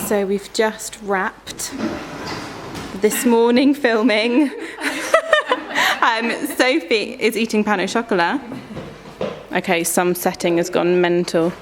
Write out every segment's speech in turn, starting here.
So we've just wrapped this morning filming. Sophie is eating pain au chocolat. Okay, some setting has gone mental.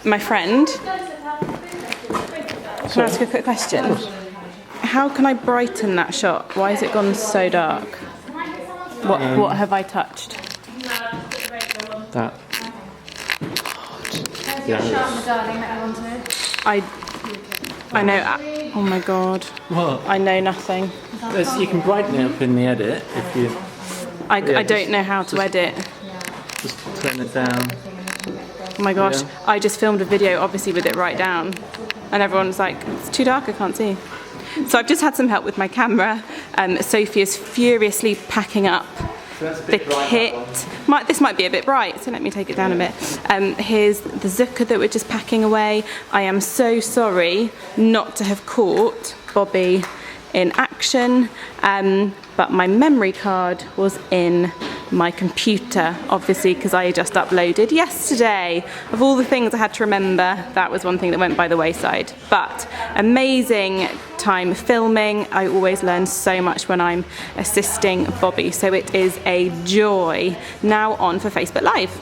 My friend, can I ask you a quick question? How can I brighten that shot? Why has it gone so dark? What have I touched? That. I know. Oh my god. What? I know nothing. You can brighten it up in the edit if you. I don't know how to edit. Just turn it down. Oh my gosh. Yeah. I just filmed a video, obviously, with it right down, and everyone's like, "It's too dark. I can't see." So I've just had some help with my camera. Sophie is furiously packing up the kit. This might be a bit bright, so let me take it down a bit. Here's the zucca that we're just packing away. I am so sorry not to have caught Bobbi in action, but my memory card was in my computer, obviously, because I just uploaded yesterday. Of all the things I had to remember, that was one thing that went by the wayside. But amazing time filming. I always learn so much when I'm assisting Bobbi, so it is a joy. Now on for Facebook Live.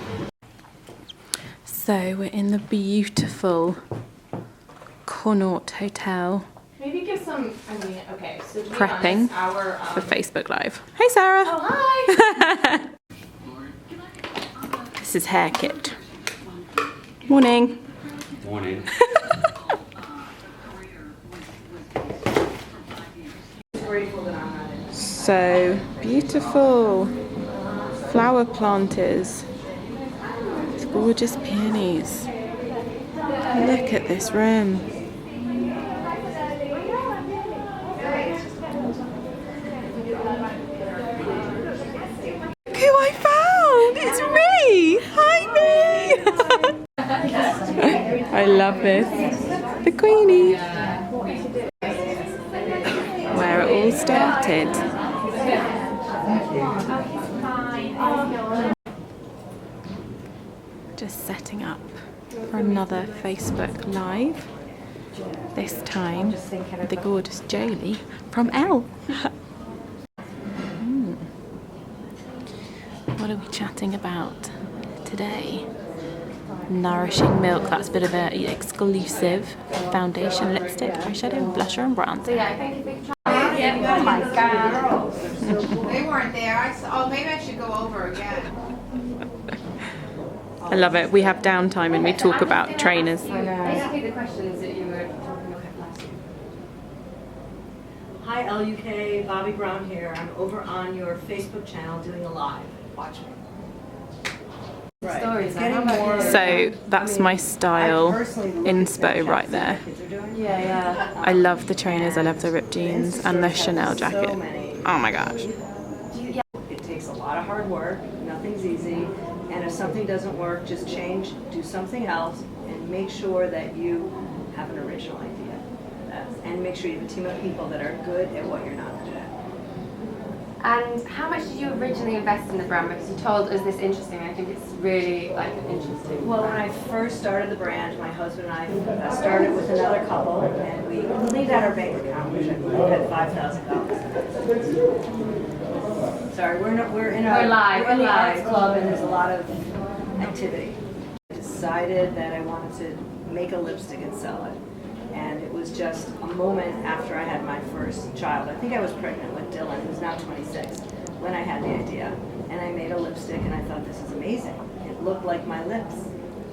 So we're in the beautiful Connaught Hotel. Maybe give some, okay, so to be Prepping honest, for Facebook Live. Hey Sarah! Oh, hi! This is hair kit. Morning. Morning. So beautiful. Flower planters. With gorgeous peonies. Look at this room. Who I found! It's me! Hi, me! I love this. The Queenie. Where it all started. Just setting up for another Facebook Live. This time with the gorgeous Jolie from Elle. What are we chatting about today? Nourishing Milk, that's a bit of an exclusive foundation, lipstick, eyeshadow, blusher and bronzer. Oh my god. They weren't there. Maybe I should go over again. I love it. We have downtime and we talk about trainers. Basically the questions that you were talking about last year. Hi LUK, Bobbi Brown here. I'm over on your Facebook channel doing a live. Watch me. Right. Stories, Getting more. So that's my style inspo right there. Yeah. I love the trainers, I love the ripped jeans and the Chanel jacket. Oh my gosh. It takes a lot of hard work. Nothing's easy. And if something doesn't work, just change, do something else, and make sure that you have an original idea. And make sure you have a team of people that are good at what you're not good at. And how much did you originally invest in the brand? Because you told us this interesting, I think it's really interesting. Well, when I first started the brand, my husband and I started with another couple, and we cleaned out our bank account, which I believe had $5,000. Sorry, we're in the arts club, and there's a lot of activity. I decided that I wanted to make a lipstick and sell it. And it was just a moment after I had my first child. I think I was pregnant with Dylan, who's now 26, when I had the idea. And I made a lipstick and I thought, this is amazing. It looked like my lips.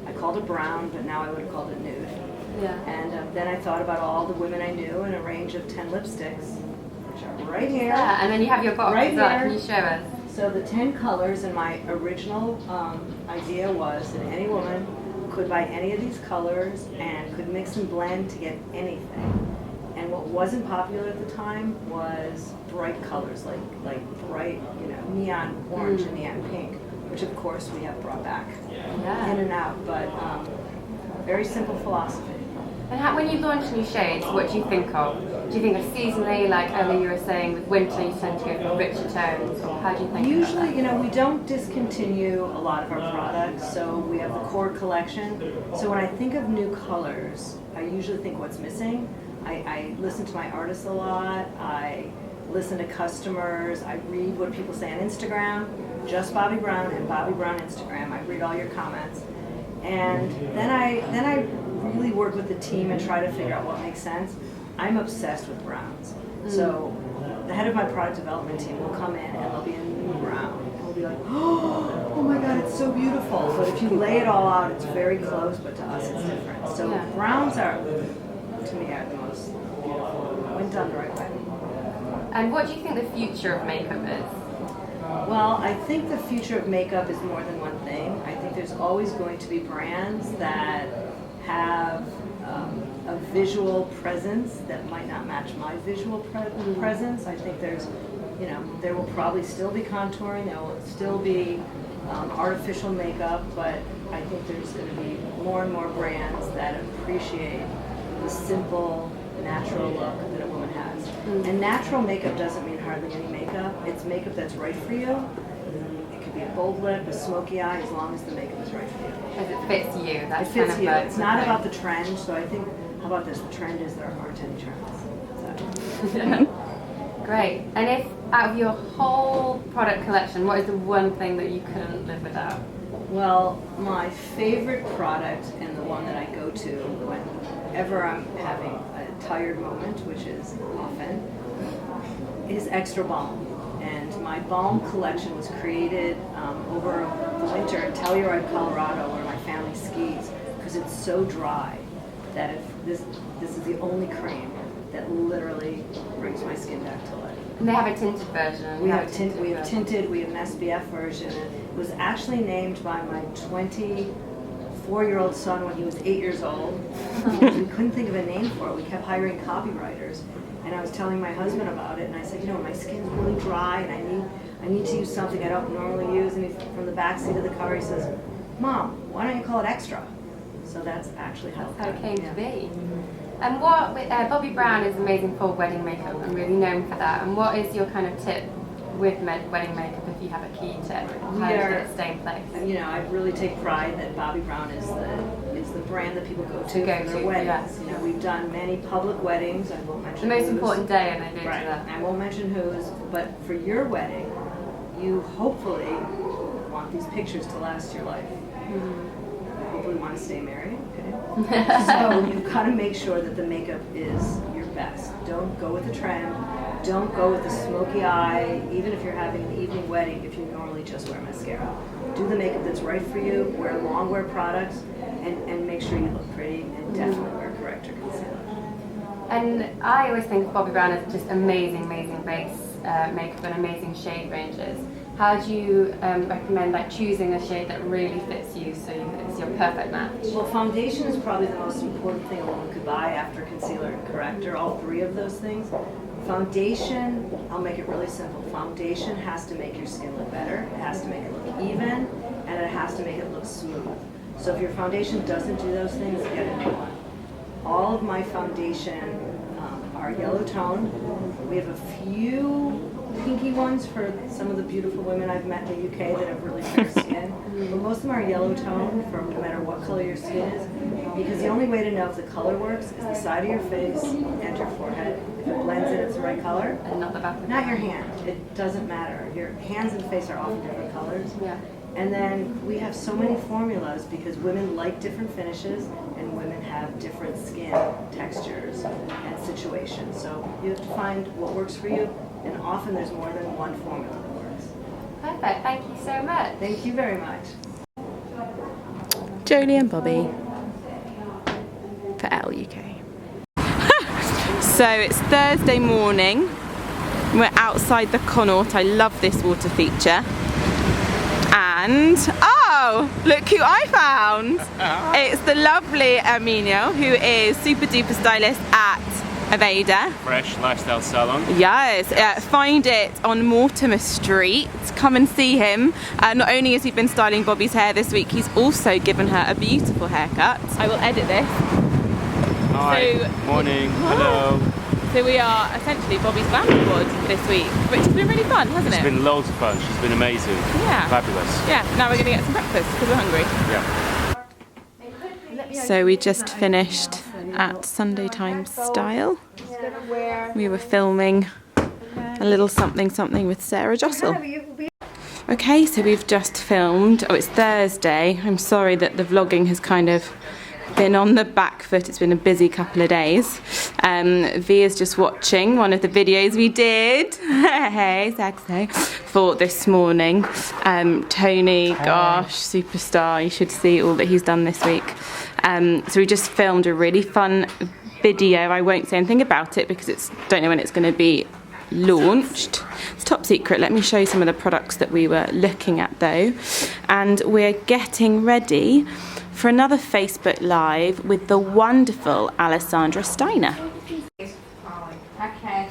I called it brown, but now I would have called it nude. Yeah. And then I thought about all the women I knew in a range of 10 lipsticks, which are right here. Yeah, and then you have your box Right as well. here. Can you show us? So the 10 colors, and my original idea was that any woman could buy any of these colors and could mix and blend to get anything. And what wasn't popular at the time was bright colors, like bright, neon orange and neon pink, which of course we have brought back in and out, but very simple philosophy. And when you launch new shades, what do you think of? Do you think of seasonally, like earlier you were saying with winter you tend to go for richer tones, or how do you think Usually, about that? you know, we don't discontinue a lot of our products, so we have the core collection. So when I think of new colors, I usually think what's missing. I listen to my artists a lot, I listen to customers, I read what people say on Instagram, just Bobbi Brown and Bobbi Brown Instagram. I read all your comments. And then I really work with the team and try to figure out what makes sense. I'm obsessed with browns. So the head of my product development team will come in and there'll be a new brown. And we'll be like, oh my God, it's so beautiful. But if you lay it all out, it's very close, but to us it's different. So Yeah. browns are, to me, are the most beautiful when done the right way. And what do you think the future of makeup is? Well, I think the future of makeup is more than one thing. I think there's always going to be brands that have a visual presence that might not match my visual presence. I think there's, you know, there will probably still be contouring, there will still be artificial makeup, but I think there's going to be more and more brands that appreciate the simple, natural look that a woman has. And natural makeup doesn't mean hardly any makeup. It's makeup that's right for you. It could be a bold lip, a smoky eye, as long as the makeup is right for you. As it fits you, It that's fits kind you. of It's not about the trend, so I think, how about this? The trend is there aren't any trends. So. Great. And if out of your whole product collection, what is the one thing that you couldn't live without? Well, my favorite product and the one that I go to whenever I'm having a tired moment, which is often, is Extra Balm. And my balm collection was created over the winter in Telluride, Colorado, where my family skis, because it's so dry that if this is the only cream that literally brings my skin back to life. And they have a tinted version. We have tinted, we have an SPF version. It was actually named by my 24-year-old son when he was 8 years old. We couldn't think of a name for it. We kept hiring copywriters. And I was telling my husband about it, and I said, you know, my skin's really dry, and I need to use something I don't normally use. And from the back seat of the car, he says, Mom, why don't you call it Extra? So that's actually how it came to be. And what Bobbi Brown is amazing for wedding makeup. I'm really known for that. And what is your kind of tip with wedding makeup, if you have a key tip? How does it stay in place? You know, I really take pride that Bobbi Brown is the brand that people go to for their weddings. Yes. You know, we've done many public weddings. I won't mention the most whose. important day, and I go Right. to that. I won't mention whose, but for your wedding, you hopefully want these pictures to last your life. You hopefully want to stay married. Okay. So you've got to make sure that the makeup is your best. Don't go with the trend. Don't go with the smoky eye, even if you're having an evening wedding, if you normally just wear mascara. Do the makeup that's right for you, wear long wear products, and make sure you look pretty, and definitely wear corrector concealer. And I always think of Bobbi Brown as just amazing base makeup and amazing shade ranges. How do you recommend like choosing a shade that really fits you so it's your perfect match? Well, foundation is probably the most important thing a woman could buy after concealer and corrector, all three of those things. Foundation, I'll make it really simple. Foundation has to make your skin look better, it has to make it look even, and it has to make it look smooth. So if your foundation doesn't do those things, get a new one. All of my foundation are yellow tone. We have a few pinky ones for some of the beautiful women I've met in the UK that have really fair skin. But most of them are yellow tone for no matter what color your skin is, because the only way to know if the color works is the side of your face and your forehead. If it blends in, it's the right color. And not the back of Not your hand. It doesn't matter. Your hands and face are often different colors. Yeah. And then we have so many formulas because women like different finishes and women have different skin textures and situations. So you have to find what works for you, and often there's more than one formula that works. Perfect, thank you so much. Thank you very much. Jolie and Bobbi for LUK. So it's Thursday morning. We're outside the Connaught. I love this water feature. And, oh, look who I found. It's the lovely Arminio, who is super duper stylist at Aveda. Fresh lifestyle salon. Yes, find it on Mortimer Street. Come and see him. Not only has he been styling Bobbi's hair this week, he's also given her a beautiful haircut. I will edit this. Hi. Morning. Hello. So we are essentially Bobbi's glamour board this week, which has been really fun, hasn't It's it? been loads of fun. She's been amazing. Yeah. Fabulous. Yeah, now we're going to get some breakfast because we're hungry. Yeah. So we just finished at Sunday Times Style. We were filming a little something with Sarah Jossel. Okay, so we've just filmed. Oh, it's Thursday. I'm sorry that the vlogging has kind of been on the back foot. It's been a busy couple of days. V is just watching one of the videos we did. Hey, sexy. For this morning. Tony, gosh, superstar. You should see all that he's done this week. So we just filmed a really fun video. I won't say anything about it because don't know when it's going to be launched. It's top secret. Let me show you some of the products that we were looking at though. And we're getting ready for another Facebook Live with the wonderful Alessandra Steiner. Okay.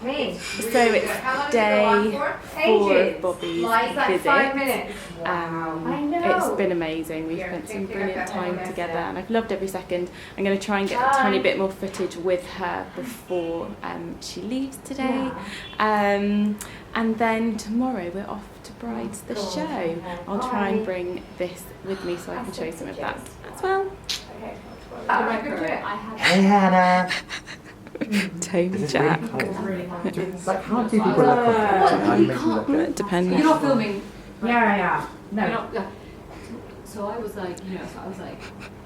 Me. So it's day 4 of Bobbi's visit. 5 minutes. It's been amazing. We've spent some brilliant time together and I've loved every second. I'm going to try and get a tiny bit more footage with her before she leaves today. And then tomorrow we're off to Brides the Show. I'll try and bring this with me so I can show you some of that as well. Hey Hannah! Toby Jack. Like how do people look like It depends. You're not filming. Yeah. No. You're not, yeah. So I was like,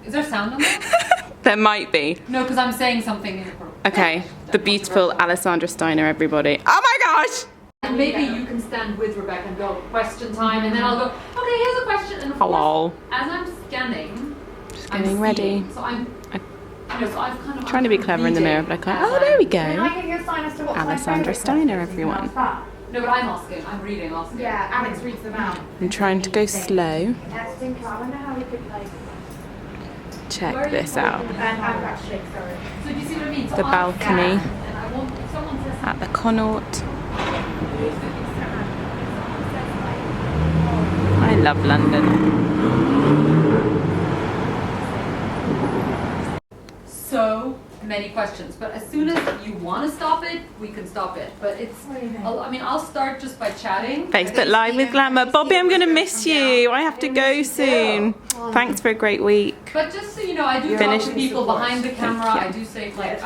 is there sound on that? There might be. No, because I'm saying something in the program. Okay, the beautiful Alessandra Steiner, everybody. Oh my gosh! And maybe you can stand with Rebecca and go, question time, and then I'll go, okay, here's a question. And of Hello. course, as I'm scanning, Just getting ready. So I'm, so I've kind of... Trying to be clever in the mirror, but I can't. Oh, there we Can I go. give you a sign as to what's my Alessandra favourite Steiner, question? everyone. No, but I'm asking. I'm reading, asking. Yeah, Alex reads them out. I'm trying to go slow. I wonder how we could like. Check this out. I'm actually sorry. So do you see what I mean? So The I'm balcony and I want, if someone says at the Connaught. I love London. so many questions, but as soon as you want to stop it, we can stop it. But it's, I mean, I'll start just by chatting. Facebook Live with Glamour. Bobbi, I'm going to miss you. I have to go soon. Thanks for a great week. But just so you know, I do talk Finish. to people behind the camera. Thank you. I do say, like,